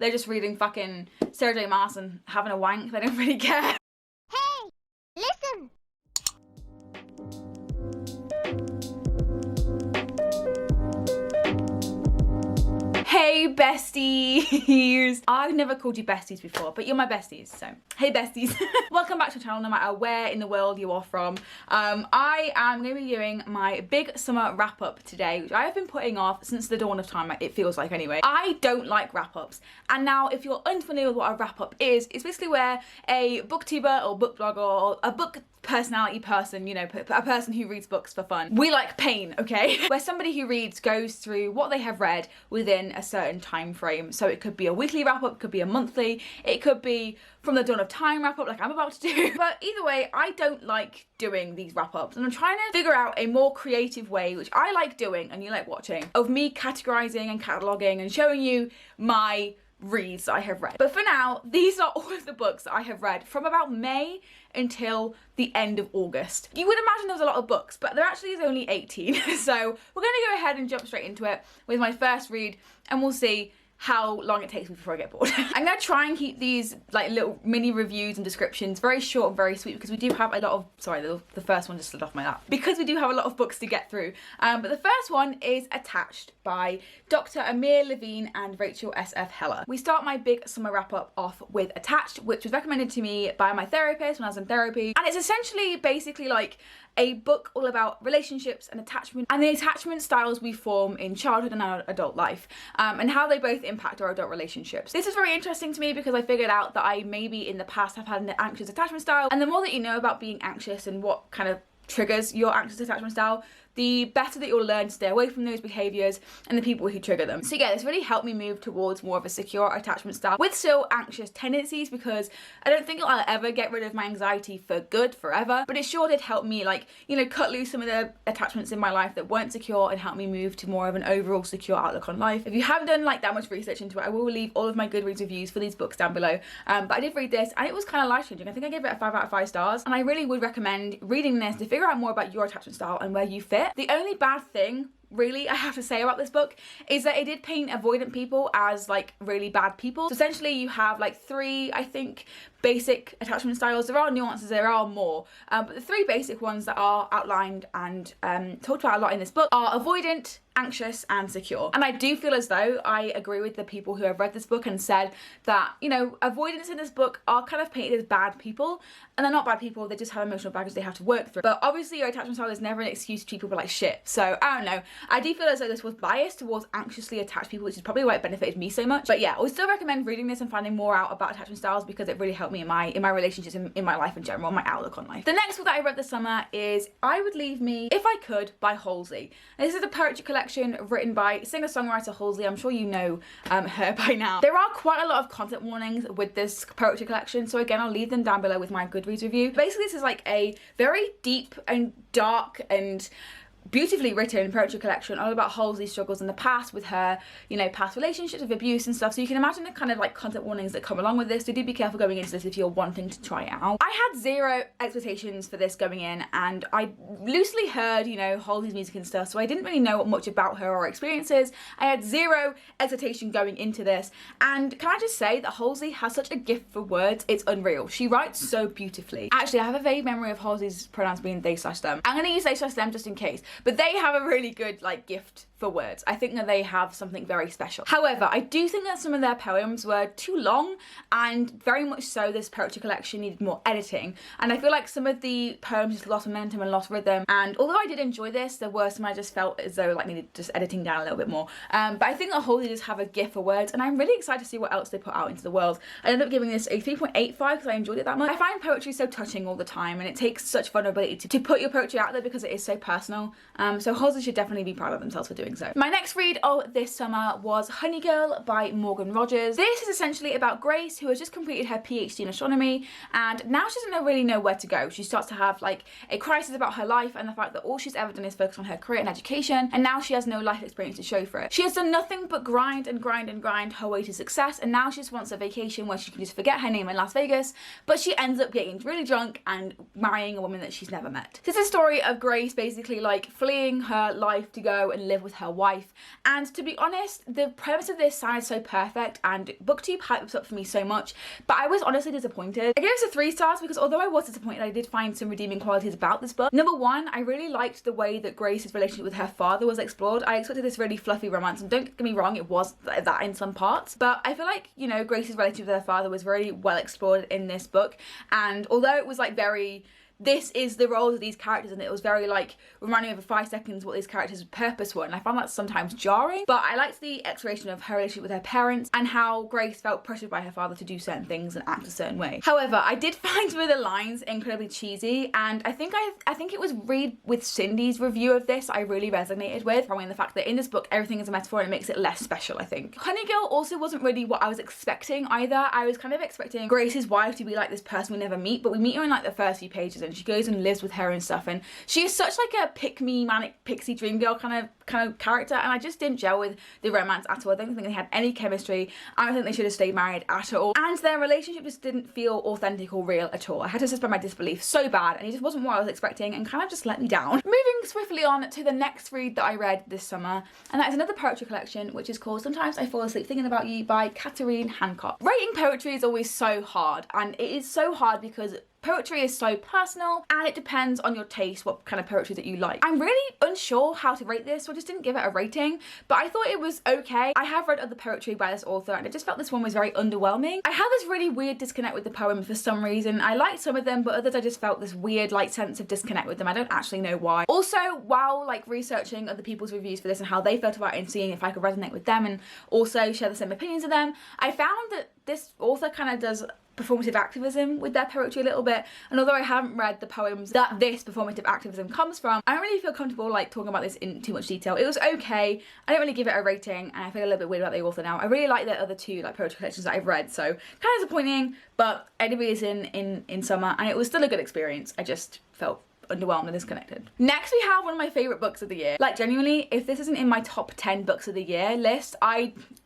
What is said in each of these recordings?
they're just reading fucking Sarah J Maas and having a wank. They don't really care. Hey, listen. Hey besties! I've never called you besties before, but you're my besties, so hey besties. Welcome back to the channel, no matter where in the world you are from. I am going to be doing my big summer wrap-up today, which I have been putting off since the dawn of time, it feels like anyway. I don't like wrap-ups, and now if you're unfamiliar with what a wrap-up is, it's basically where a booktuber or book blogger or a book personality person, you know, a person who reads books for fun. We like pain, okay? Where somebody who reads goes through what they have read within a certain time frame. So it could be a weekly wrap up, it could be a monthly, it could be from the dawn of time wrap up like I'm about to do. But either way, I don't like doing these wrap ups, and I'm trying to figure out a more creative way, which I like doing and you like watching, of me categorizing and cataloging and showing you my reads that I have read. But for now, these are all of the books that I have read from about May until the end of August. You would imagine there was a lot of books, but there actually is only 18. So we're gonna go ahead and jump straight into it with my first read, and we'll see how long it takes me before I get bored. I'm gonna try and keep these like little mini reviews and descriptions very short and very sweet, because we do have a lot of, sorry, the first one just slid off my lap. Because we do have a lot of books to get through. But the first one is Attached by Dr. Amir Levine and Rachel S.F. Heller. We start my big summer wrap up off with Attached, which was recommended to me by my therapist when I was in therapy. And it's essentially basically like a book all about relationships and attachment, and the attachment styles we form in childhood and our adult life, and how they both impact our adult relationships. This is very interesting to me because I figured out that I maybe in the past have had an anxious attachment style, and the more that you know about being anxious and what kind of triggers your anxious attachment style, the better that you'll learn to stay away from those behaviours and the people who trigger them. So yeah, this really helped me move towards more of a secure attachment style with still anxious tendencies, because I don't think I'll ever get rid of my anxiety for good forever, but it sure did help me, like, you know, cut loose some of the attachments in my life that weren't secure and help me move to more of an overall secure outlook on life. If you haven't done like that much research into it, I will leave all of my Goodreads reviews for these books down below. But I did read this and it was kind of life-changing. I think I gave it a 5 out of 5 stars, and I really would recommend reading this to figure out more about your attachment style and where you fit. The only bad thing really I have to say about this book is that it did paint avoidant people as like really bad people. So essentially you have like 3, I think, basic attachment styles. There are nuances, there are more, but the 3 basic ones that are outlined and talked about a lot in this book are avoidant, anxious, and secure. And I do feel as though I agree with the people who have read this book and said that, you know, avoidants in this book are kind of painted as bad people, and they're not bad people, they just have emotional baggage they have to work through. But obviously your attachment style is never an excuse to treat people like shit. So I don't know, I do feel as though this was biased towards anxiously attached people, which is probably why it benefited me so much. But yeah, I would still recommend reading this and finding more out about attachment styles, because it really helped me in my relationships, in my life in general, my outlook on life. The next book that I read this summer is I Would Leave Me If I Could by Halsey. And this is a poetry collection written by singer-songwriter Halsey. I'm sure you know her by now. There are quite a lot of content warnings with this poetry collection, so again I'll leave them down below with my Goodreads review. Basically this is like a very deep and dark and beautifully written poetry collection all about Halsey's struggles in the past with her, you know, past relationships with abuse and stuff. So you can imagine the kind of like content warnings that come along with this. So do be careful going into this if you're wanting to try it out. I had 0 expectations for this going in, and I loosely heard, you know, Halsey's music and stuff, so I didn't really know much about her or experiences. I had 0 expectation going into this, and can I just say that Halsey has such a gift for words, it's unreal. She writes so beautifully. Actually, I have a vague memory of Halsey's pronouns being they/them. I'm gonna use they/them just in case. But they have a really good like gift for words. I think that they have something very special. However, I do think that some of their poems were too long, and very much so this poetry collection needed more editing. And I feel like some of the poems just lost momentum and lost rhythm. And although I did enjoy this, there were some I just felt as though like needed just editing down a little bit more. But I think that Halsey does have a gift for words, and I'm really excited to see what else they put out into the world. I ended up giving this a 3.85 because I enjoyed it that much. I find poetry so touching all the time, and it takes such vulnerability to put your poetry out there because it is so personal. So Halsey should definitely be proud of themselves for doing so. My next read of this summer was Honey Girl by Morgan Rogers. This is essentially about Grace, who has just completed her PhD in astronomy, and now she doesn't really know where to go. She starts to have like a crisis about her life and the fact that all she's ever done is focus on her career and education, and now she has no life experience to show for it. She has done nothing but grind and grind and grind her way to success, and now she just wants a vacation where she can just forget her name in Las Vegas, but she ends up getting really drunk and marrying a woman that she's never met. This is a story of Grace basically like fleeing her life to go and live with her wife. And to be honest, the premise of this sounded so perfect and Booktube hyped this up for me so much, but I was honestly disappointed. I gave this a 3 stars because although I was disappointed, I did find some redeeming qualities about this book. Number one, I really liked the way that Grace's relationship with her father was explored. I expected this really fluffy romance, and don't get me wrong, it was that in some parts, but I feel like, you know, Grace's relationship with her father was very well explored in this book. And although it was like very, this is the roles of these characters, and it was very like reminding me over 5 seconds what these characters' purpose were, and I found that sometimes jarring. But I liked the exploration of her relationship with her parents and how Grace felt pressured by her father to do certain things and act a certain way. However, I did find some of the lines incredibly cheesy, and I think it was Read with Cindy's review of this I really resonated with, following the fact that in this book everything is a metaphor and it makes it less special, I think. Honey Girl also wasn't really what I was expecting either. I was kind of expecting Grace's wife to be like this person we never meet, but we meet her in like the first few pages and she goes and lives with her and stuff, and she is such like a pick-me manic pixie dream girl kind of character, and I just didn't gel with the romance at all. I don't think they had any chemistry. I don't think they should have stayed married at all, and their relationship just didn't feel authentic or real at all. I had to suspend my disbelief so bad, and it just wasn't what I was expecting and kind of just let me down. Moving swiftly on to the next read that I read this summer, and that is another poetry collection which is called Sometimes I Fall Asleep Thinking About You by Katharine Hancock. Writing poetry is always so hard, and it is so hard because poetry is so personal and it depends on your taste what kind of poetry that you like. I'm really unsure how to rate this, so I just didn't give it a rating, but I thought it was okay. I have read other poetry by this author and I just felt this one was very underwhelming. I had this really weird disconnect with the poems for some reason. I liked some of them, but others I just felt this weird like sense of disconnect with them. I don't actually know why. Also, while like researching other people's reviews for this and how they felt about it and seeing if I could resonate with them and also share the same opinions of them, I found that this author kind of does performative activism with their poetry a little bit, and although I haven't read the poems that this performative activism comes from, I don't really feel comfortable like talking about this in too much detail. It was okay. I don't really give it a rating and I feel a little bit weird about the author now. I really like the other 2 like poetry collections that I've read, so kind of disappointing, but I did read this in summer and it was still a good experience. I just felt underwhelmed and disconnected. Next we have one of my favourite books of the year. Like genuinely, if this isn't in my top 10 books of the year list,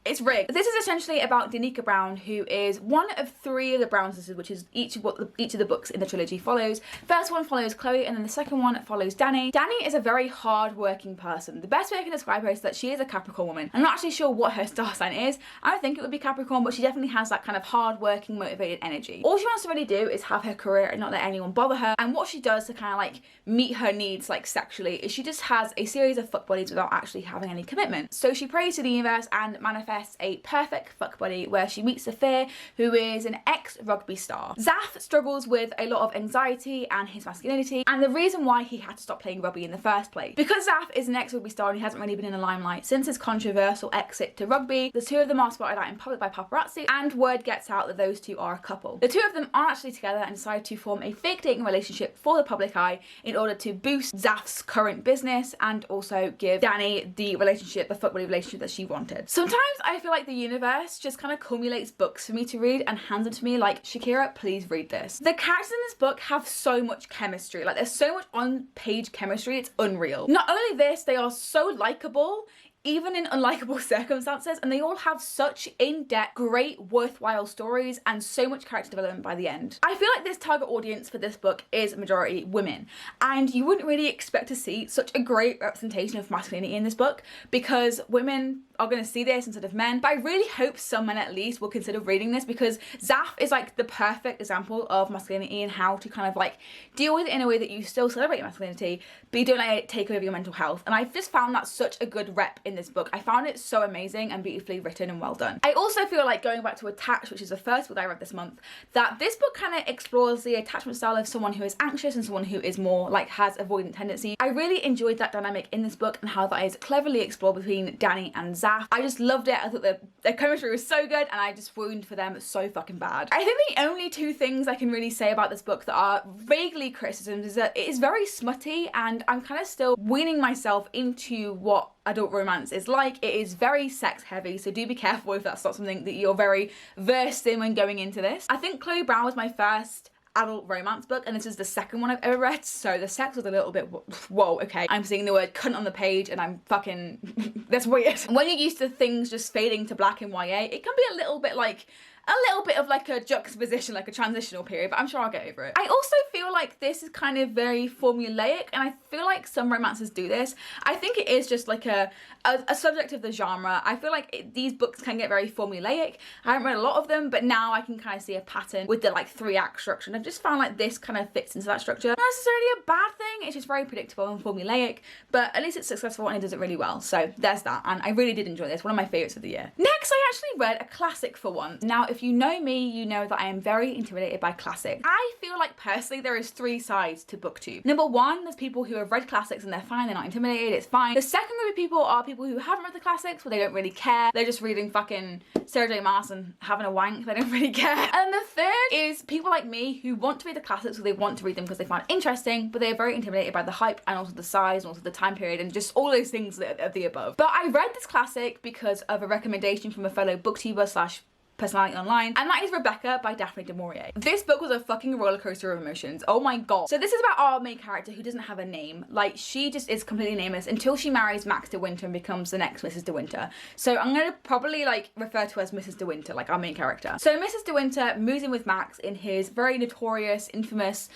it's rigged. This is essentially about Danica Brown, who is one of 3 of the Brown sisters, which is each of the books in the trilogy follows. First one follows Chloe and then the second one follows Dani. Dani is a very hard-working person. The best way I can describe her is that she is a Capricorn woman. I'm not actually sure what her star sign is. I don't think it would be Capricorn, but she definitely has that kind of hard-working, motivated energy. All she wants to really do is have her career and not let anyone bother her, and what she does to kind of like meet her needs like sexually is she just has a series of fuck buddies without actually having any commitment. So she prays to the universe and manifests a perfect fuck buddy where she meets Saphir, who is an ex-rugby star. Zaf struggles with a lot of anxiety and his masculinity, and the reason why he had to stop playing rugby in the first place. Because Zaf is an ex-rugby star and he hasn't really been in the limelight since his controversial exit to rugby, the 2 of them are spotted out in public by paparazzi, and word gets out that those 2 are a couple. The 2 of them aren't actually together and decide to form a fake dating relationship for the public eye in order to boost Zaf's current business and also give Dani the fuck buddy relationship that she wanted. Sometimes I feel like the universe just kind of accumulates books for me to read and hands them to me like, Shakira, please read this. The characters in this book have so much chemistry. Like there's so much on-page chemistry, it's unreal. Not only this, they are so likable even in unlikable circumstances, and they all have such in-depth, great, worthwhile stories and so much character development by the end. I feel like this target audience for this book is majority women, and you wouldn't really expect to see such a great representation of masculinity in this book because women are going to see this instead of men, but I really hope some men at least will consider reading this because Zaf is like the perfect example of masculinity and how to kind of like deal with it in a way that you still celebrate masculinity, but you don't let it take over your mental health. And I've just found that such a good rep in this book. I found it so amazing and beautifully written and well done. I also feel like, going back to Attached, which is the first book that I read this month, that this book kind of explores the attachment style of someone who is anxious and someone who is more like has avoidant tendency. I really enjoyed that dynamic in this book and how that is cleverly explored between Dani and Zaf. I just loved it. I thought their chemistry was so good and I just swooned for them so fucking bad. I think the only 2 things I can really say about this book that are vaguely criticisms is that it is very smutty, and I'm kind of still weaning myself into what adult romance is like. It is very sex heavy, so do be careful if that's not something that you're very versed in when going into this. I think Chloe Brown was my first adult romance book, and this is the second one I've ever read, so the sex was a little bit whoa, okay. I'm seeing the word cunt on the page and I'm fucking that's weird. When you're used to things just fading to black in YA, it can be a little bit like a little bit of like a juxtaposition, like a transitional period, but I'm sure I'll get over it. I also feel like this is kind of very formulaic, and I feel like some romances do this. I think it is just like a subject of the genre. I feel like these books can get very formulaic. I haven't read a lot of them, but now I can kind of see a pattern with the like 3-act structure, and I've just found like this kind of fits into that structure. Not necessarily a bad thing, it's just very predictable and formulaic, but at least it's successful and it does it really well. So there's that, and I really did enjoy this. One of my favorites of the year. Next, I actually read a classic for once. Now, if you know me, you know that I am very intimidated by classics. I feel like personally there is 3 sides to Booktube. Number 1, there's people who have read classics and they're fine, they're not intimidated, it's fine. The second group of people are people who haven't read the classics, but they don't really care. They're just reading fucking Sarah J Maas and having a wank, they don't really care. And the third is people like me who want to read the classics, so they want to read them because they find it interesting, but they're very intimidated by the hype and also the size and also the time period and just all those things that are the above. But I read this classic because of a recommendation from a fellow booktuber slash personality online, and that is Rebecca by Daphne du Maurier. This book was a fucking roller coaster of emotions. Oh my god. So this is about our main character who doesn't have a name. Like, she just is completely nameless until she marries Max de Winter and becomes the next Mrs. de Winter. So I'm gonna probably like refer to her as Mrs. de Winter, like our main character. So Mrs. de Winter moves in with Max in his very notorious, infamous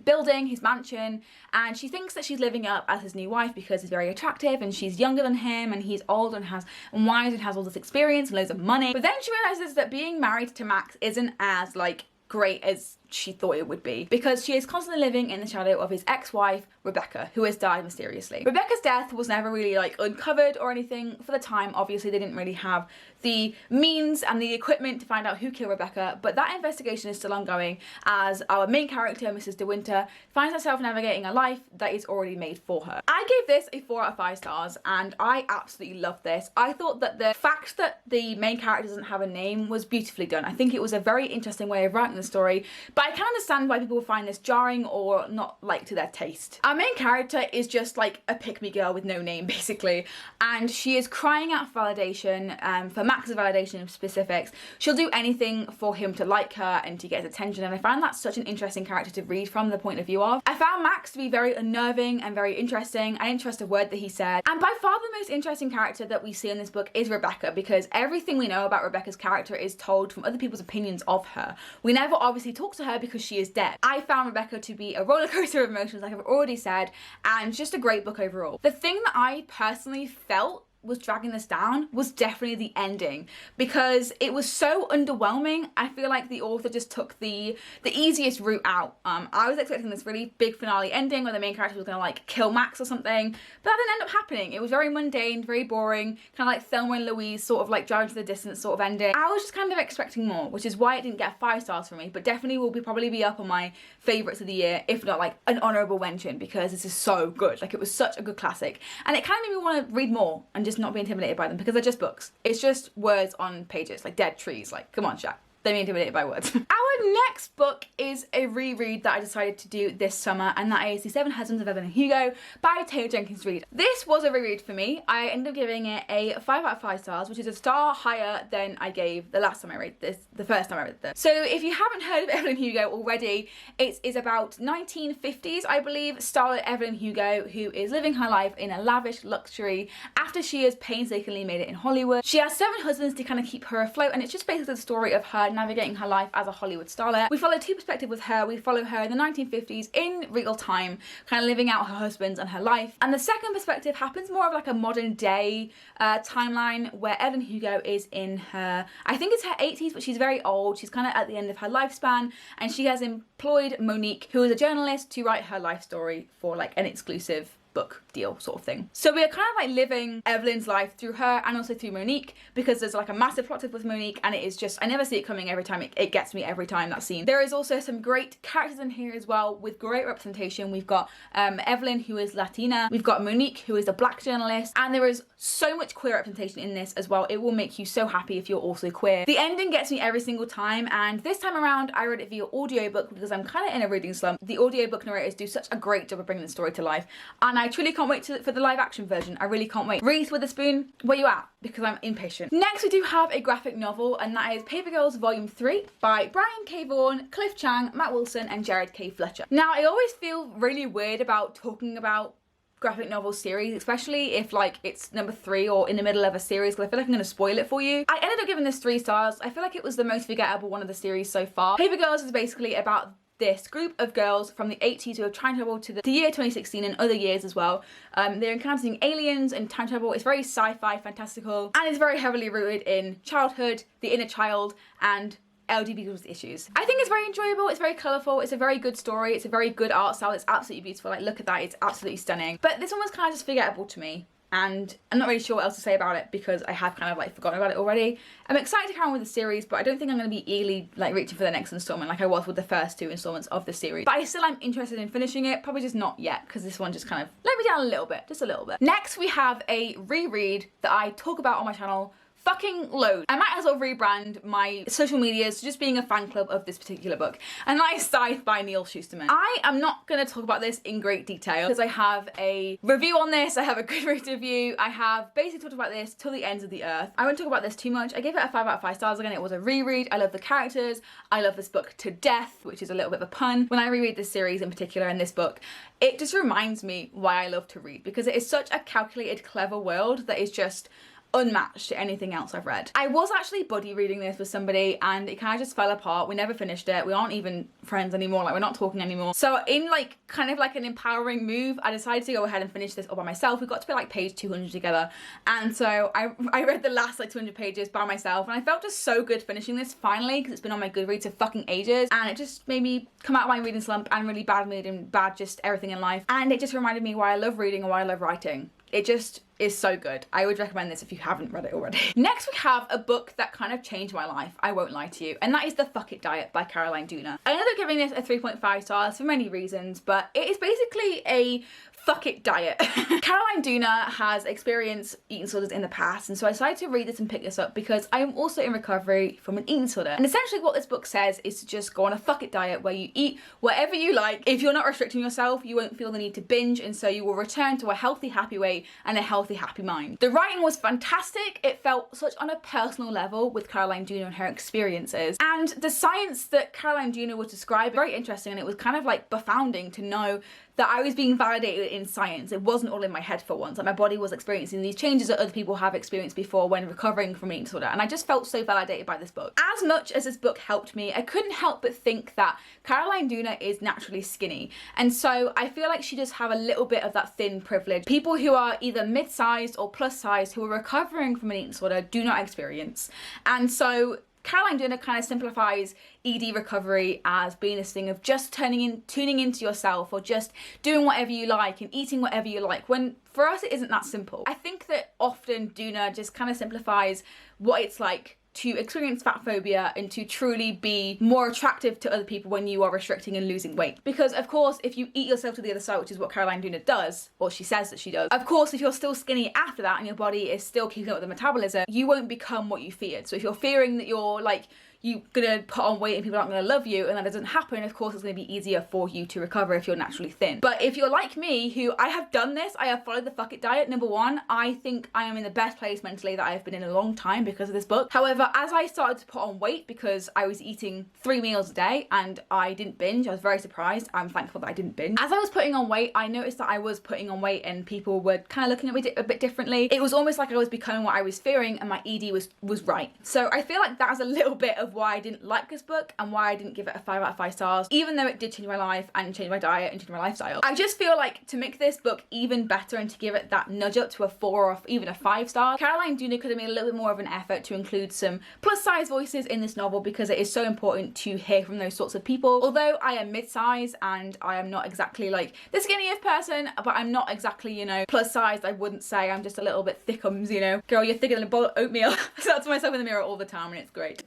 building, his mansion, and she thinks that she's living up as his new wife because he's very attractive and she's younger than him and he's old and wise and has all this experience and loads of money. But then she realizes that being married to Max isn't as like great as she thought it would be, because she is constantly living in the shadow of his ex-wife Rebecca, who has died mysteriously. Rebecca's death was never really like uncovered or anything for the time. Obviously they didn't really have the means and the equipment to find out who killed Rebecca, but that investigation is still ongoing as our main character, Mrs. de Winter, finds herself navigating a life that is already made for her. I gave this a 4 out of 5 stars and I absolutely loved this. I thought that the fact that the main character doesn't have a name was beautifully done. I think it was a very interesting way of writing the story, but I can understand why people find this jarring or not like to their taste. Our main character is just like a pick-me girl with no name basically, and she is crying out for validation, for Max's validation of specifics. She'll do anything for him to like her and to get his attention, and I found that such an interesting character to read from the point of view of. I found Max to be very unnerving and very interesting. I didn't trust a word that he said, and by far the most interesting character that we see in this book is Rebecca, because everything we know about Rebecca's character is told from other people's opinions of her. We never obviously talk to her because she is dead. I found Rebecca to be a roller coaster of emotions, like I've already said, and just a great book overall. The thing that I personally felt was dragging this down was definitely the ending, because it was so underwhelming. I feel like the author just took the easiest route out. I was expecting this really big finale ending where the main character was gonna like kill Max or something, but that didn't end up happening. It was very mundane, very boring, kind of like Thelma and Louise, sort of like driving to the distance sort of ending. I was just kind of expecting more, which is why it didn't get 5 stars from me, but definitely will probably be up on my favorites of the year, if not like an honorable mention, because this is so good. Like, it was such a good classic, and it kind of made me want to read more and just not be intimidated by them, because they're just books. It's just words on pages, like dead trees. Like, come on, Shaq. Don't be intimidated by words. Our next book is a reread that I decided to do this summer, and that is The 7 Husbands of Evelyn Hugo by Taylor Jenkins Reid. This was a reread for me. I ended up giving it a 5 out of 5 stars, which is a star higher than I gave the last time I read this, the first time I read this. So if you haven't heard of Evelyn Hugo already, it is about 1950s, I believe, starlet Evelyn Hugo, who is living her life in a lavish luxury after she has painstakingly made it in Hollywood. She has 7 husbands to kind of keep her afloat, and it's just basically the story of her navigating her life as a Hollywood starlet. We follow 2 perspectives with her. We follow her in the 1950s in real time, kind of living out her husbands and her life. And the second perspective happens more of like a modern day timeline, where Evelyn Hugo is in her, I think it's her 80s, but she's very old. She's kind of at the end of her lifespan, and she has employed Monique, who is a journalist, to write her life story for like an exclusive book deal sort of thing. So we are kind of like living Evelyn's life through her and also through Monique, because there's like a massive plot twist with Monique, and it is just, I never see it coming every time. It gets me every time, that scene. There is also some great characters in here as well, with great representation. We've got Evelyn, who is Latina. We've got Monique, who is a black journalist, and there is so much queer representation in this as well. It will make you so happy if you're also queer. The ending gets me every single time, and this time around I read it via audiobook because I'm kind of in a reading slump. The audiobook narrators do such a great job of bringing the story to life, and I truly can't wait for the live action version. I really can't wait. Reese Witherspoon, where you at? Because I'm impatient. Next we do have a graphic novel, and that is Paper Girls Volume 3 by Brian K. Vaughan, Cliff Chang, Matt Wilson and Jared K. Fletcher. Now, I always feel really weird about talking about graphic novel series, especially if like it's number 3 or in the middle of a series, because I feel like I'm going to spoil it for you. I ended up giving this 3 stars. I feel like it was the most forgettable one of the series so far. Paper Girls is basically about this group of girls from the 80s who have time travel to the year 2016 and other years as well. They're encountering aliens and time travel. It's very sci-fi, fantastical, and it's very heavily rooted in childhood, the inner child, and LGBT issues. I think it's very enjoyable, it's very colourful, it's a very good story, it's a very good art style, it's absolutely beautiful. Like, look at that, it's absolutely stunning. But this one was kind of just forgettable to me, and I'm not really sure what else to say about it because I have kind of like forgotten about it already. I'm excited to carry on with the series, but I don't think I'm going to be eagerly like reaching for the next installment like I was with the first 2 installments of the series. But I still am interested in finishing it, probably just not yet because this one just kind of let me down a little bit, just a little bit. Next we have a reread that I talk about on my channel fucking loads. I might as well rebrand my social medias to just being a fan club of this particular book, and that is Scythe by Neil Shusterman. I am not going to talk about this in great detail because I have a review on this, I have a Goodreads review, I have basically talked about this till the ends of the earth. I won't talk about this too much. I gave it a 5 out of 5 stars. Again, it was a reread. I love the characters. I love this book to death, which is a little bit of a pun. When I reread this series in particular and this book, it just reminds me why I love to read, because it is such a calculated, clever world that is just unmatched to anything else I've read. I was actually buddy reading this with somebody and it kind of just fell apart. We never finished it. We aren't even friends anymore. Like, we're not talking anymore. So in like kind of like an empowering move, I decided to go ahead and finish this all by myself. We got to like page 200 together, and so I read the last like 200 pages by myself, and I felt just so good finishing this finally because it's been on my Goodreads for fucking ages, and it just made me come out of my reading slump and really bad mood and bad just everything in life, and it just reminded me why I love reading and why I love writing. It just is so good. I would recommend this if you haven't read it already. Next we have a book that kind of changed my life, I won't lie to you, and that is The Fuck It Diet by Caroline Dooner. I ended up giving this a 3.5 stars for many reasons, but it is basically a fuck it diet. Caroline Dooner has experienced eating disorders in the past, and so I decided to read this and pick this up because I am also in recovery from an eating disorder. And essentially what this book says is to just go on a fuck it diet where you eat whatever you like. If you're not restricting yourself, you won't feel the need to binge, and so you will return to a healthy, happy weight and a healthy, happy mind. The writing was fantastic. It felt such on a personal level with Caroline Dooner and her experiences. And the science that Caroline Dooner was describing, very interesting, and it was kind of like befounding to know that I was being validated in science. It wasn't all in my head for once. Like, my body was experiencing these changes that other people have experienced before when recovering from eating disorder. And I just felt so validated by this book. As much as this book helped me, I couldn't help but think that Caroline Dooner is naturally skinny. And so I feel like she does have a little bit of that thin privilege. People who are either mid-sized or plus-sized who are recovering from an eating disorder do not experience. And so Caroline Dooner kind of simplifies ED recovery as being this thing of just tuning into yourself, or just doing whatever you like and eating whatever you like, when for us it isn't that simple. I think that often Dooner just kind of simplifies what it's like to experience fat phobia and to truly be more attractive to other people when you are restricting and losing weight. Because of course, if you eat yourself to the other side, which is what Caroline Dooner does, or she says that she does, of course, if you're still skinny after that and your body is still keeping up with the metabolism, you won't become what you feared. So if you're fearing that you're like, you're gonna put on weight and people aren't gonna love you, and that doesn't happen, of course it's gonna be easier for you to recover if you're naturally thin. But if you're like me, who I have done this, I have followed the fuck it diet. Number one, I think I am in the best place mentally that I have been in a long time because of this book. However, as I started to put on weight, because I was eating 3 meals a day and I didn't binge, I was very surprised. I'm thankful that I didn't binge. As I was putting on weight, I noticed that I was putting on weight and people were kind of looking at me a bit differently. It was almost like I was becoming what I was fearing, and my ED was right. So I feel like that's a little bit of why I didn't like this book and why I didn't give it a 5 out of 5 stars, even though it did change my life and change my diet and change my lifestyle. I just feel like to make this book even better and to give it that nudge up to a 4 or even a 5 star, Caroline Dooner could have made a little bit more of an effort to include some plus size voices in this novel, because it is so important to hear from those sorts of people. Although I am mid-size and I am not exactly like the skinniest person, but I'm not exactly, you know, plus sized. I wouldn't say I'm just a little bit thickums, you know. Girl, you're thicker than a bowl of oatmeal. I say that to myself in the mirror all the time and it's great.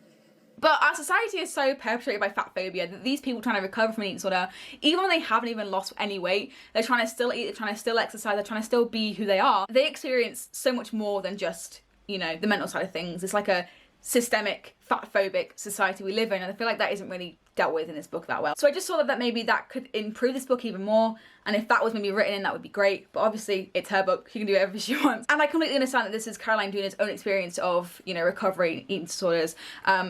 But our society is so perpetrated by fat phobia that these people trying to recover from an eating disorder, even when they haven't even lost any weight, they're trying to still eat, they're trying to still exercise, they're trying to still be who they are. They experience so much more than just, you know, the mental side of things. It's like a systemic fat-phobic society we live in, and I feel like that isn't really dealt with in this book that well. So I just thought that maybe that could improve this book even more, and if that was maybe written in, that would be great. But obviously it's her book, she can do whatever she wants. And I completely understand that this is Caroline Dooner's own experience of, you know, recovery, eating disorders.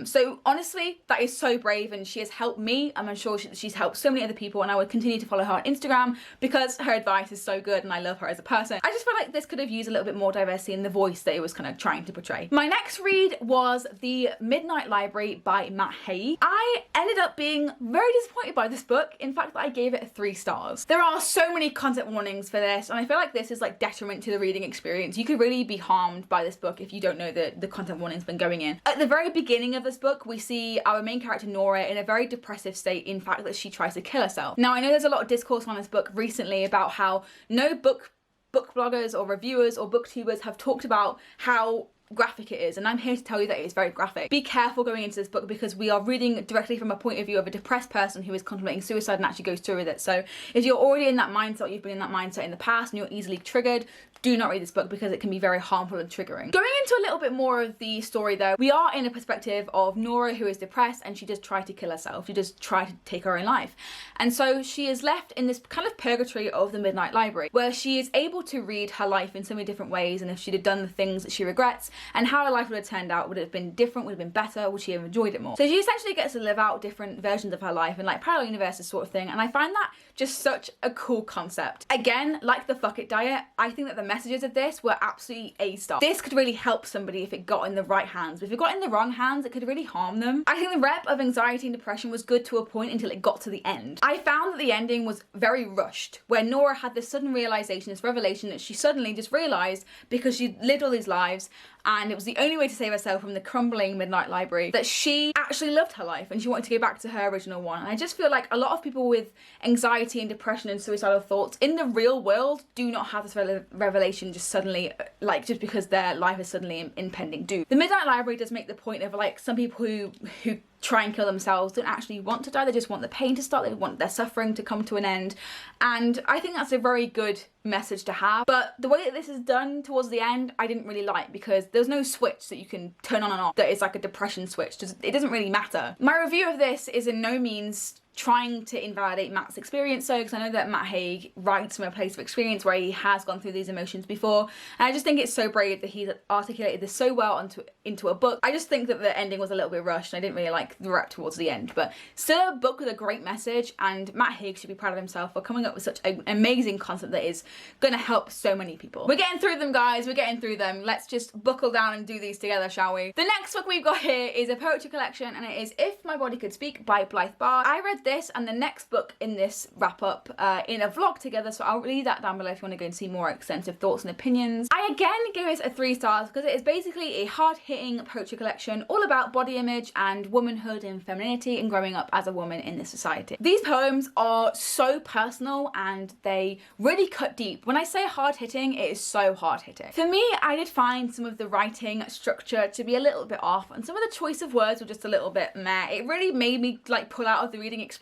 So honestly, that is so brave, and she has helped me, and I'm sure she's helped so many other people, and I would continue to follow her on Instagram because her advice is so good and I love her as a person. I just feel like this could have used a little bit more diversity in the voice that it was kind of trying to portray. My next read was The Midnight Library by Matt Haig. I ended up being very disappointed by this book. In fact, I gave it 3 stars. There are so many content warnings for this, and I feel like this is like detriment to the reading experience. You could really be harmed by this book if you don't know the content warnings been going in. At the very beginning of this book, we see our main character Nora in a very depressive state, in fact that she tries to kill herself. Now I know there's a lot of discourse on this book recently about how no book bloggers or reviewers or booktubers have talked about how graphic it is, and I'm here to tell you that it is very graphic. Be careful going into this book because we are reading directly from a point of view of a depressed person who is contemplating suicide and actually goes through with it. So if you're already in that mindset, you've been in that mindset in the past and you're easily triggered, do not read this book because it can be very harmful and triggering. Going into a little bit more of the story though, we are in a perspective of Nora, who is depressed, and she does try to kill herself. She does try to take her own life. And so she is left in this kind of purgatory of the Midnight Library, where she is able to read her life in so many different ways, and if she'd have done the things that she regrets, and how her life would have turned out. Would it have been different? Would it have been better? Would she have enjoyed it more? So she essentially gets to live out different versions of her life in like parallel universes sort of thing, and I find that just such a cool concept. Again, like the fuck it diet, I think that the messages of this were absolutely A-star. This could really help somebody if it got in the right hands, but if it got in the wrong hands, it could really harm them. I think the rep of anxiety and depression was good to a point until it got to the end. I found that the ending was very rushed, where Nora had this sudden realization, this revelation that she suddenly just realized because she lived all these lives and it was the only way to save herself from the crumbling Midnight Library, that she actually loved her life and she wanted to go back to her original one. And I just feel like a lot of people with anxiety and depression and suicidal thoughts in the real world do not have this revelation just suddenly, like just because their life is suddenly in impending doom. The Midnight Library does make the point of like some people who try and kill themselves don't actually want to die, they just want the pain to stop, they want their suffering to come to an end, and I think that's a very good message to have. But the way that this is done towards the end, I didn't really like, because there's no switch that you can turn on and off that is like a depression switch. It doesn't really matter. My review of this is in no means trying to invalidate Matt's experience, so because I know that Matt Haig writes from a place of experience where he has gone through these emotions before, and I just think it's so brave that he's articulated this so well into a book. I just think that the ending was a little bit rushed and I didn't really like the rep towards the end, but still a book with a great message, and Matt Haig should be proud of himself for coming up with such an amazing concept that is gonna help so many people. We're getting through them, guys, we're getting through them. Let's just buckle down and do these together, shall we? The next book we've got here is a poetry collection, and it is If My Body Could Speak by Blythe Barr. I read this and the next book in this wrap up in a vlog together, so I'll leave that down below if you want to go and see more extensive thoughts and opinions. I again give it a 3 stars because it is basically a hard-hitting poetry collection all about body image and womanhood and femininity and growing up as a woman in this society. These poems are so personal and they really cut deep. When I say hard-hitting, it is so hard-hitting. For me, I did find some of the writing structure to be a little bit off, and some of the choice of words were just a little bit meh. It really made me like pull out of the reading experience.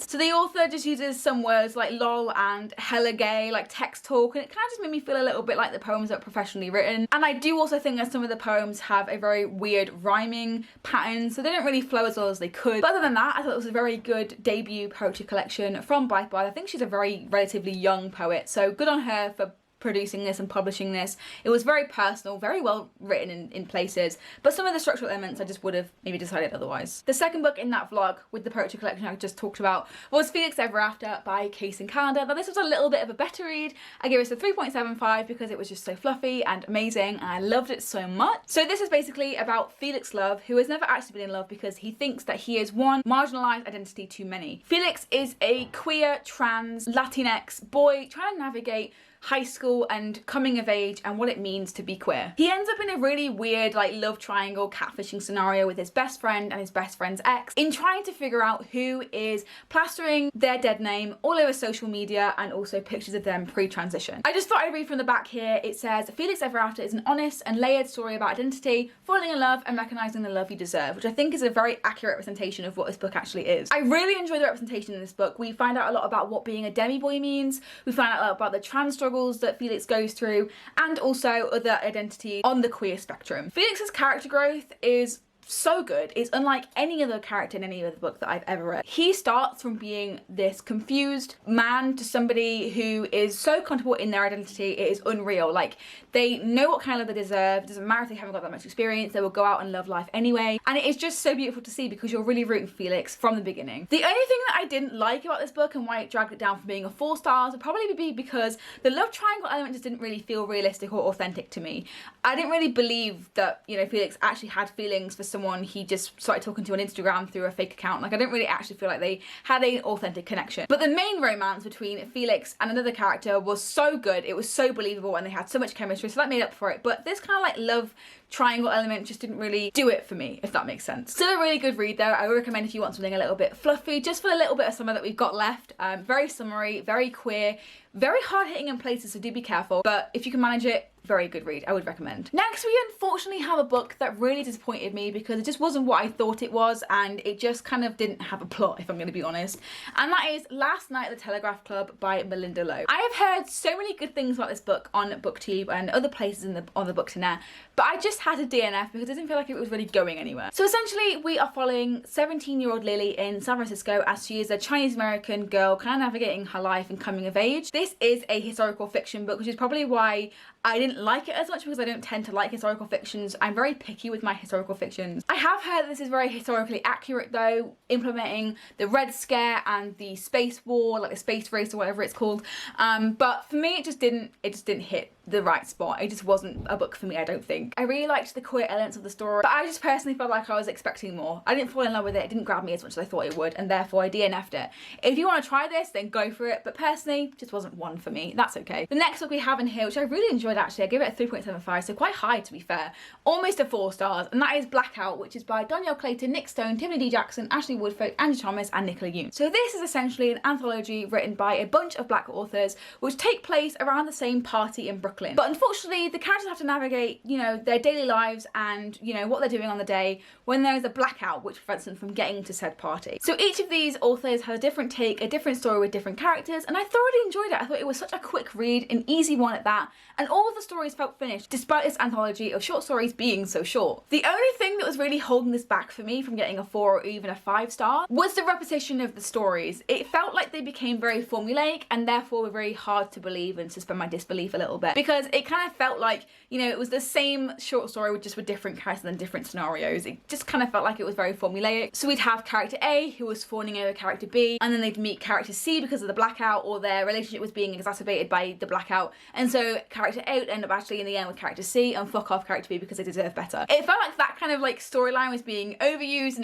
So the author just uses some words like lol and hella gay, like text talk, and it kind of just made me feel a little bit like the poems are professionally written. And I do also think that some of the poems have a very weird rhyming pattern, so they don't really flow as well as they could. But other than that, I thought it was a very good debut poetry collection from Blythe Barr. I think she's a very relatively young poet, so good on her for producing this and publishing this. It was very personal, very well written in places, but some of the structural elements I just would have maybe decided otherwise. The second book in that vlog with the poetry collection I just talked about was Felix Ever After by Kaysen Calendar. Now this was a little bit of a better read. I gave it a 3.75 because it was just so fluffy and amazing and I loved it so much. So this is basically about Felix Love, who has never actually been in love because he thinks that he is one marginalized identity too many. Felix is a queer, trans, Latinx boy trying to navigate high school and coming of age and what it means to be queer. He ends up in a really weird like love triangle catfishing scenario with his best friend and his best friend's ex in trying to figure out who is plastering their dead name all over social media and also pictures of them pre-transition. I just thought I'd read from the back here. It says, Felix Ever After is an honest and layered story about identity, falling in love and recognizing the love you deserve, which I think is a very accurate representation of what this book actually is. I really enjoy the representation in this book. We find out a lot about what being a demi-boy means, we find out a lot about the trans struggles that Felix goes through, and also other identities on the queer spectrum. Felix's character growth is so good. It's unlike any other character in any other book that I've ever read. He starts from being this confused man to somebody who is so comfortable in their identity, it is unreal. Like, they know what kind of love they deserve. It doesn't matter if they haven't got that much experience, they will go out and love life anyway. And it is just so beautiful to see because you're really rooting for Felix from the beginning. The only thing that I didn't like about this book and why it dragged it down from being a 4 stars would probably be because the love triangle element just didn't really feel realistic or authentic to me. I didn't really believe that, you know, Felix actually had feelings for someone he just started talking to on Instagram through a fake account. Like, I didn't really actually feel like they had an authentic connection. But the main romance between Felix and another character was so good. It was so believable and they had so much chemistry, so that made up for it. But this kind of like love triangle element just didn't really do it for me, if that makes sense. Still a really good read though. I would recommend if you want something a little bit fluffy, just for a little bit of summer that we've got left. Very summery, very queer, very hard hitting in places, so do be careful. But if you can manage it, very good read, I would recommend. Next, we unfortunately have a book that really disappointed me because it just wasn't what I thought it was, and it just kind of didn't have a plot, if I'm going to be honest. And that is Last Night at the Telegraph Club by Melinda Lowe. I have heard so many good things about this book on Booktube and other places on the Bookstagram, but I just had a DNF because it didn't feel like it was really going anywhere. So essentially, we are following 17-year-old Lily in San Francisco as she is a Chinese-American girl kind of navigating her life and coming of age. This is a historical fiction book, which is probably why I didn't like it as much, because I don't tend to like historical fictions. I'm very picky with my historical fictions. I have heard this is very historically accurate though, implementing the Red Scare and the space war, like the space race or whatever it's called. But for me, it just didn't hit the right spot. It just wasn't a book for me, I don't think. I really liked the queer elements of the story, but I just personally felt like I was expecting more. I didn't fall in love with it. It didn't grab me as much as I thought it would, and therefore I DNF'd it. If you want to try this, then go for it, but personally, just wasn't one for me. That's okay. The next book we have in here, which I really enjoyed actually, I gave it a 3.75, so quite high to be fair. Almost a 4 stars, and that is Blackout, which is by Danielle Clayton, Nick Stone, Tiffany D. Jackson, Ashley Woodfolk, Angie Thomas, and Nicola Yoon. So this is essentially an anthology written by a bunch of black authors, which take place around the same party in Brooklyn. But unfortunately, the characters have to navigate, you know, their daily lives and, you know, what they're doing on the day when there is a blackout which prevents them from getting to said party. So each of these authors has a different take, a different story with different characters, and I thoroughly enjoyed it. I thought it was such a quick read, an easy one at that, and all of the stories felt finished despite this anthology of short stories being so short. The only thing that was really holding this back for me from getting a 4 or even a 5 star was the repetition of the stories. It felt like they became very formulaic and therefore were very hard to believe and suspend my disbelief a little bit, because it kind of felt like, you know, it was the same short story just with different characters and different scenarios. It just kind of felt like it was very formulaic. So we'd have character A who was fawning over character B, and then they'd meet character C because of the blackout, or their relationship was being exacerbated by the blackout, and so character A would end up actually in the end with character C and fuck off character B because they deserve better. It felt like that kind of like storyline was being overused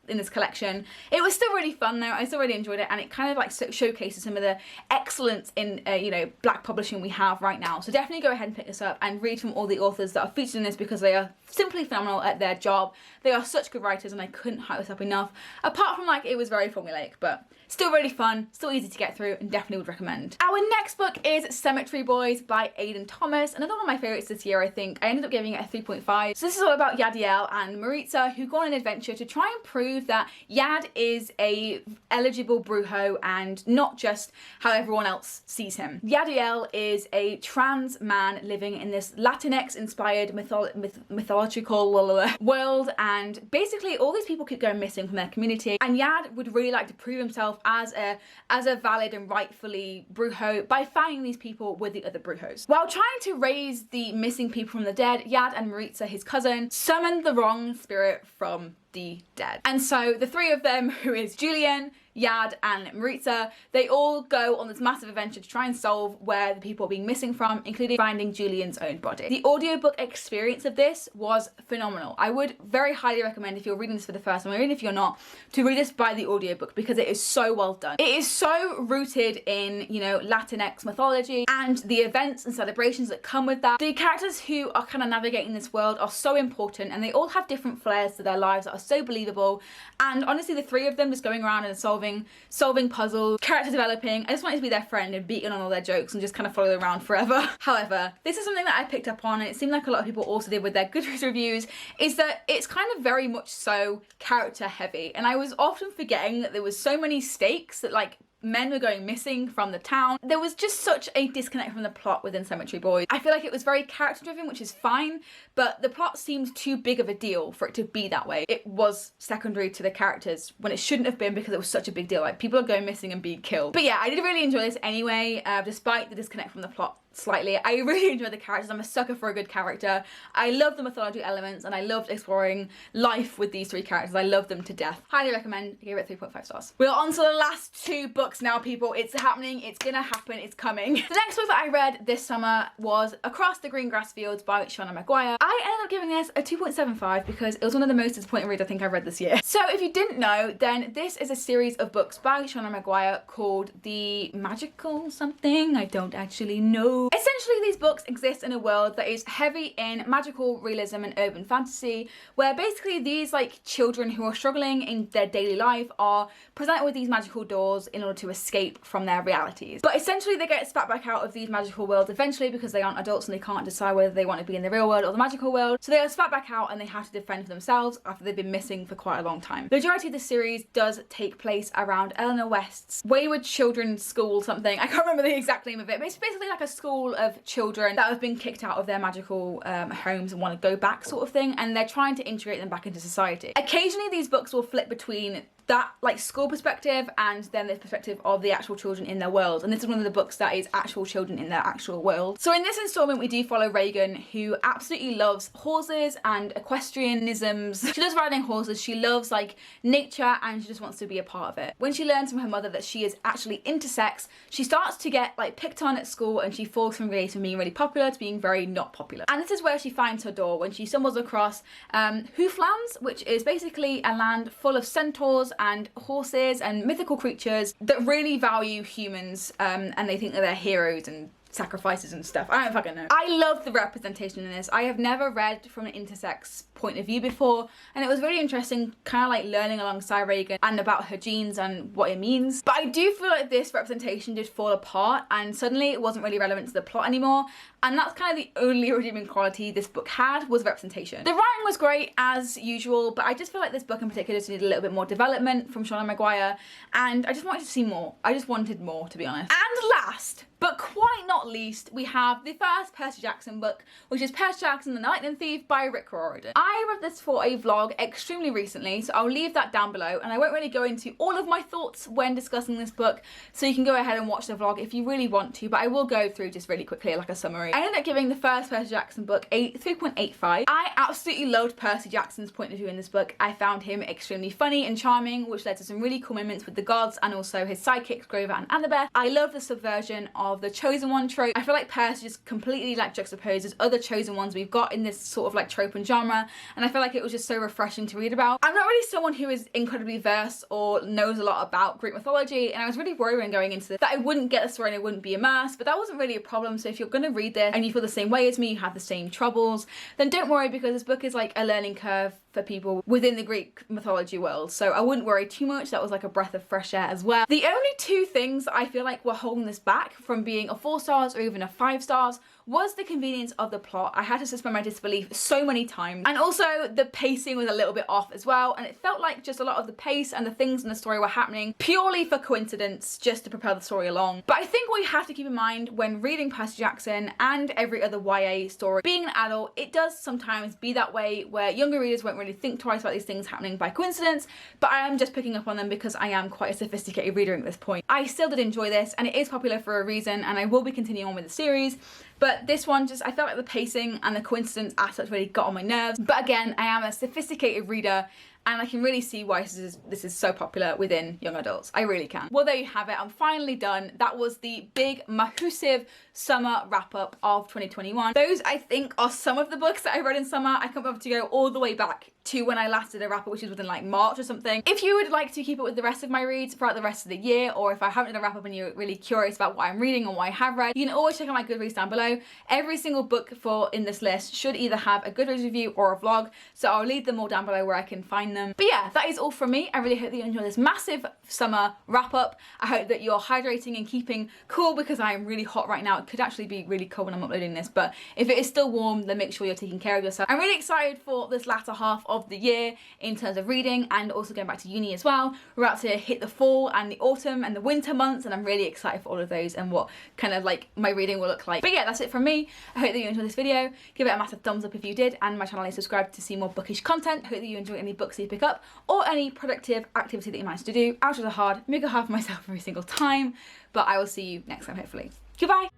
in this collection. It was still really fun though. I still really enjoyed it, and it kind of like showcases some of the excellence in you know, black publishing we have right now. So definitely go ahead and pick this up and read from all the authors that are featured in this, because they are simply phenomenal at their job. They are such good writers, and I couldn't hype this up enough. Apart from like, it was very formulaic, but still really fun, still easy to get through, and definitely would recommend. Our next book is Cemetery Boys by Aidan Thomas, another one of my favourites this year, I think. I ended up giving it a 3.5. So this is all about Yadiel and Maritza, who go on an adventure to try and prove that Yad is a eligible brujo and not just how everyone else sees him. Yadiel is a trans man living in this Latinx-inspired mythological world, and basically all these people keep going missing from their community, and Yad would really like to prove himself as a valid and rightfully brujo by finding these people with the other brujos. While trying to raise the missing people from the dead, Yad and Maritza, his cousin, summoned the wrong spirit from the dead. And so the three of them, who is Julian, Yad and Maritza, they all go on this massive adventure to try and solve where the people are being missing from, including finding Julian's own body. The audiobook experience of this was phenomenal. I would very highly recommend, if you're reading this for the first time, or even if you're not, to read this by the audiobook, because it is so well done. It is so rooted in, you know, Latinx mythology and the events and celebrations that come with that. The characters who are kind of navigating this world are so important, and they all have different flares to their lives that are so believable. And honestly, the three of them just going around and solving puzzles, character developing. I just wanted to be their friend and beating on all their jokes and just kind of follow them around forever. However, this is something that I picked up on, and it seemed like a lot of people also did with their Goodreads reviews, is that it's kind of very much so character heavy. And I was often forgetting that there was so many stakes that like men were going missing from the town. There was just such a disconnect from the plot within Cemetery Boys. I feel like it was very character driven, which is fine, but the plot seemed too big of a deal for it to be that way. It was secondary to the characters when it shouldn't have been, because it was such a big deal. Like, people are going missing and being killed. But yeah, I did really enjoy this anyway, despite the disconnect from the plot slightly. I really enjoy the characters. I'm a sucker for a good character. I love the mythology elements, and I loved exploring life with these three characters. I love them to death. Highly recommend. I gave it 3.5 stars. We're on to the last two books now, people. It's happening. It's gonna happen. It's coming. The next book that I read this summer was Across the Green Grass Fields by Shauna Maguire. I ended up giving this a 2.75 because it was one of the most disappointing reads I think I've read this year. So if you didn't know, then this is a series of books by Shauna Maguire called The Magical something. I don't actually know. Essentially, these books exist in a world that is heavy in magical realism and urban fantasy, where basically these like children who are struggling in their daily life are presented with these magical doors in order to escape from their realities. But essentially they get spat back out of these magical worlds eventually because they aren't adults and they can't decide whether they want to be in the real world or the magical world. So they are spat back out and they have to defend for themselves after they've been missing for quite a long time. The majority of the series does take place around Eleanor West's Wayward Children's School something. I can't remember the exact name of it, but it's basically like a school of children that have been kicked out of their magical homes and want to go back sort of thing, and they're trying to integrate them back into society. Occasionally these books will flip between that like school perspective and then the perspective of the actual children in their world, and this is one of the books that is actual children in their actual world. So in this installment we do follow Reagan, who absolutely loves horses and equestrianisms. She loves riding horses, she loves like nature, and she just wants to be a part of it. When she learns from her mother that she is actually intersex, she starts to get like picked on at school, and she falls from being really popular to being very not popular. And this is where she finds her door when she stumbles across Hooflands, which is basically a land full of centaurs and horses and mythical creatures that really value humans, and they think that they're heroes and sacrifices and stuff. I don't fucking know. I love the representation in this. I have never read from an intersex point of view before, and it was really interesting kind of like learning alongside Reagan and about her genes and what it means. But I do feel like this representation did fall apart, and suddenly it wasn't really relevant to the plot anymore, and that's kind of the only redeeming quality this book had, was representation. The writing was great as usual, but I just feel like this book in particular just needed a little bit more development from Shauna Maguire, and I just wanted to see more. I just wanted more, to be honest. And last, but quite not least, we have the first Percy Jackson book, which is Percy Jackson the Lightning Thief by Rick Riordan. I read this for a vlog extremely recently, so I'll leave that down below, and I won't really go into all of my thoughts when discussing this book, so you can go ahead and watch the vlog if you really want to, but I will go through just really quickly like a summary. I ended up giving the first Percy Jackson book a 3.85. I absolutely loved Percy Jackson's point of view in this book. I found him extremely funny and charming, which led to some really cool moments with the gods and also his sidekicks Grover and Annabeth. I love the subversion of the chosen one trope. I feel like Percy just completely like juxtaposes other chosen ones we've got in this sort of like trope and genre, and I feel like it was just so refreshing to read about. I'm not really someone who is incredibly versed or knows a lot about Greek mythology, and I was really worried when going into this that I wouldn't get the story and I wouldn't be immersed, but that wasn't really a problem. So if you're gonna read this and you feel the same way as me, you have the same troubles, then don't worry, because this book is like a learning curve for people within the Greek mythology world, so I wouldn't worry too much. That was like a breath of fresh air as well. The only two things I feel like were holding this back from being a 4 stars or even a 5 stars was the convenience of the plot. I had to suspend my disbelief so many times, and also the pacing was a little bit off as well, and it felt like just a lot of the pace and the things in the story were happening purely for coincidence, just to propel the story along. But I think what you have to keep in mind when reading Percy Jackson and every other YA story, being an adult, it does sometimes be that way where younger readers won't really think twice about these things happening by coincidence, but I am just picking up on them because I am quite a sophisticated reader at this point. I still did enjoy this, and it is popular for a reason, and I will be continuing on with the series, but this one just, I felt like the pacing and the coincidence aspect really got on my nerves. But again, I am a sophisticated reader, and I can really see why this is so popular within young adults. I really can. Well, there you have it. I'm finally done. That was the big, massive summer wrap-up of 2021. Those, I think, are some of the books that I read in summer. I can't bother to go all the way back to when I last did a wrap-up, which is within like March or something. If you would like to keep up with the rest of my reads throughout the rest of the year, or if I haven't done a wrap-up and you're really curious about what I'm reading and what I have read, you can always check out my Goodreads down below. Every single book in this list should either have a Goodreads review or a vlog, so I'll leave them all down below where I can find find them. But yeah, that is all from me. I really hope that you enjoy this massive summer wrap up. I hope that you're hydrating and keeping cool, because I am really hot right now. It could actually be really cold when I'm uploading this, but if it is still warm, then make sure you're taking care of yourself. I'm really excited for this latter half of the year in terms of reading, and also going back to uni as well. We're about to hit the fall and the autumn and the winter months, and I'm really excited for all of those and what kind of like my reading will look like. But yeah, that's it from me. I hope that you enjoyed this video. Give it a massive thumbs up if you did, and my channel is subscribed to see more bookish content. I hope that you enjoy any books that you pick up or any productive activity that you manage to do. Outros are hard, make it hard for myself every single time, but I will see you next time, hopefully. Goodbye.